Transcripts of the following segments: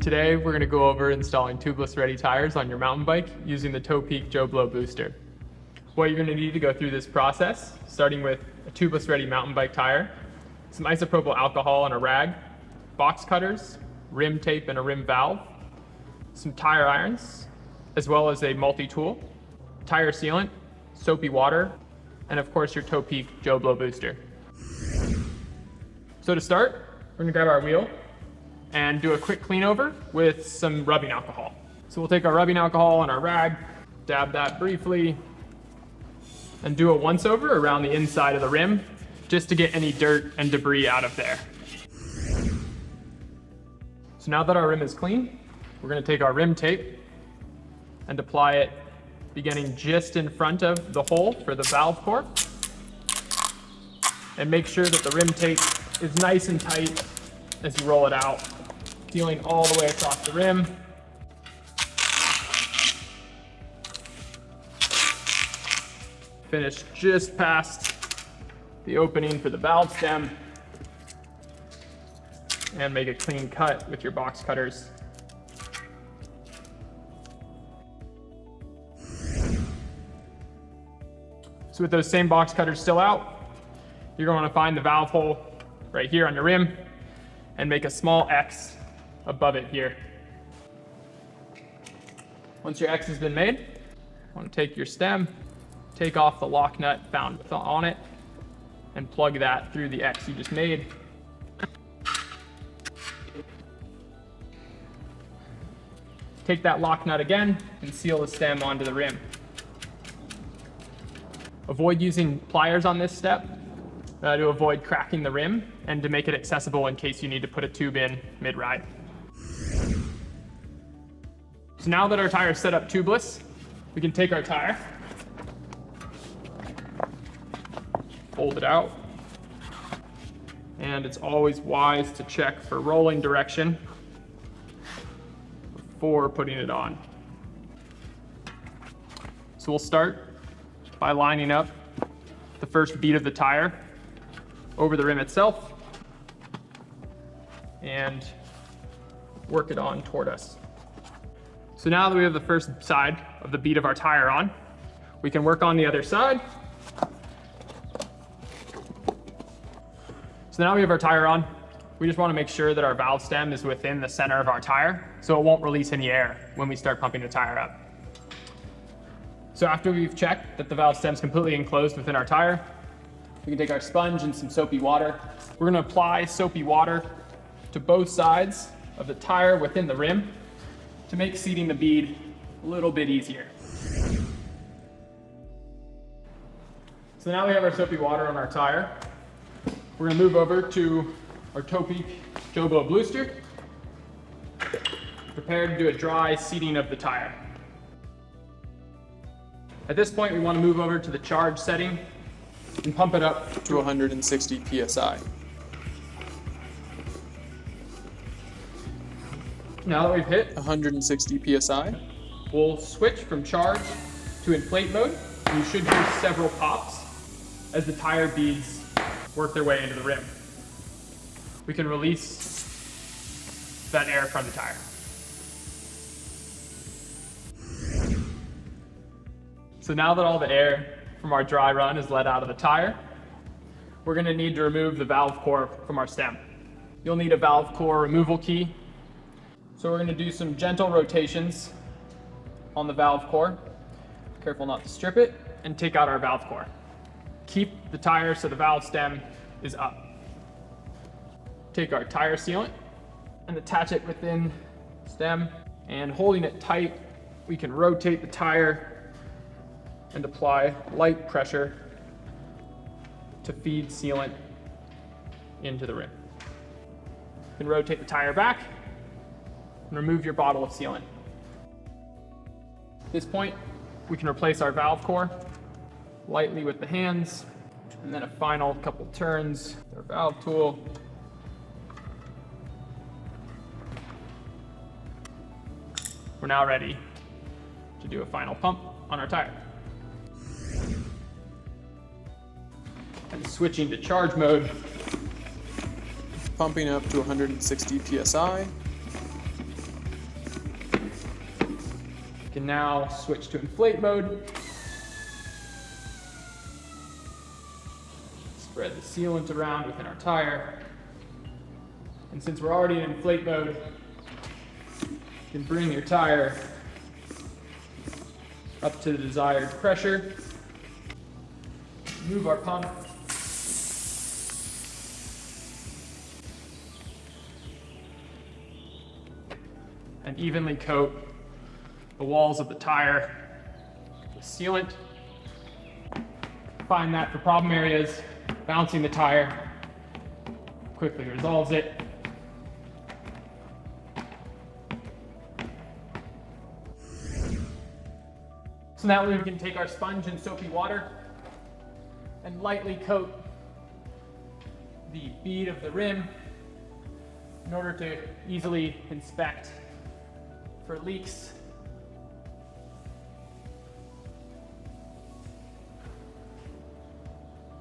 Today, we're going to go over installing tubeless ready tires on your mountain bike using the TOPEAK JoeBlow booster. What you're going to need to go through this process, starting with a tubeless ready mountain bike tire, some isopropyl alcohol and a rag, box cutters, rim tape and a rim valve, some tire irons, as well as a multi-tool, tire sealant, soapy water, and of course your TOPEAK JoeBlow booster. So to start, we're going to grab our wheel and do a quick clean over with some rubbing alcohol. So we'll take our rubbing alcohol and our rag, dab that briefly, and do a once over around the inside of the rim just to get any dirt and debris out of there. So now that our rim is clean, we're going to take our rim tape and apply it beginning just in front of the hole for the valve core. And make sure that the rim tape is nice and tight as you roll it out, feeling all the way across the rim. Finish just past the opening for the valve stem and make a clean cut with your box cutters. So with those same box cutters still out, you're going to find the valve hole right here on your rim and make a small X above it here. Once your X has been made, you want to take your stem, take off the lock nut found on it, and plug that through the X you just made. Take that lock nut again and seal the stem onto the rim. Avoid using pliers on this step to avoid cracking the rim and to make it accessible in case you need to put a tube in mid-ride. So now that our tire is set up tubeless, we can take our tire, fold it out, and it's always wise to check for rolling direction before putting it on. So we'll start by lining up the first bead of the tire over the rim itself and work it on toward us. So now that we have the first side of the bead of our tire on, we can work on the other side. So now we have our tire on. We just want to make sure that our valve stem is within the center of our tire so it won't release any air when we start pumping the tire up. So after we've checked that the valve stem is completely enclosed within our tire, we can take our sponge and some soapy water. We're going to apply soapy water to both sides of the tire within the rim to make seating the bead a little bit easier. So now we have our soapy water on our tire. We're going to move over to our TOPEAK JoeBlow booster, prepared to do a dry seating of the tire. At this point, we want to move over to the charge setting and pump it up to 160 psi. Now that we've hit 160 psi, we'll switch from charge to inflate mode. You should hear several pops as the tire beads work their way into the rim. We can release that air from the tire. So now that all the air from our dry run is let out of the tire, we're going to need to remove the valve core from our stem. You'll need a valve core removal key. So we're going to do some gentle rotations on the valve core. Careful not to strip it, and take out our valve core. Keep the tire so the valve stem is up. Take our tire sealant and attach it within the stem, and holding it tight, we can rotate the tire and apply light pressure to feed sealant into the rim. You can rotate the tire back and remove your bottle of sealant. At this point, we can replace our valve core lightly with the hands, and then a final couple turns with our valve tool. We're now ready to do a final pump on our tire. And switching to charge mode, pumping up to 160 psi. can now switch to inflate mode. Spread the sealant around within our tire. And since we're already in inflate mode, you can bring your tire up to the desired pressure. Move our pump. And evenly coat the walls of the tire with sealant. Find that for problem areas, bouncing the tire quickly resolves it. So now we can take our sponge and soapy water and lightly coat the bead of the rim in order to easily inspect for leaks.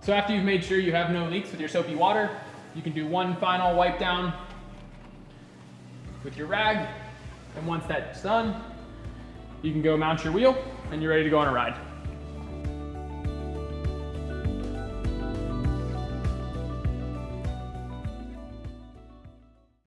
So after you've made sure you have no leaks with your soapy water, you can do one final wipe down with your rag. And once that's done, you can go mount your wheel and you're ready to go on a ride.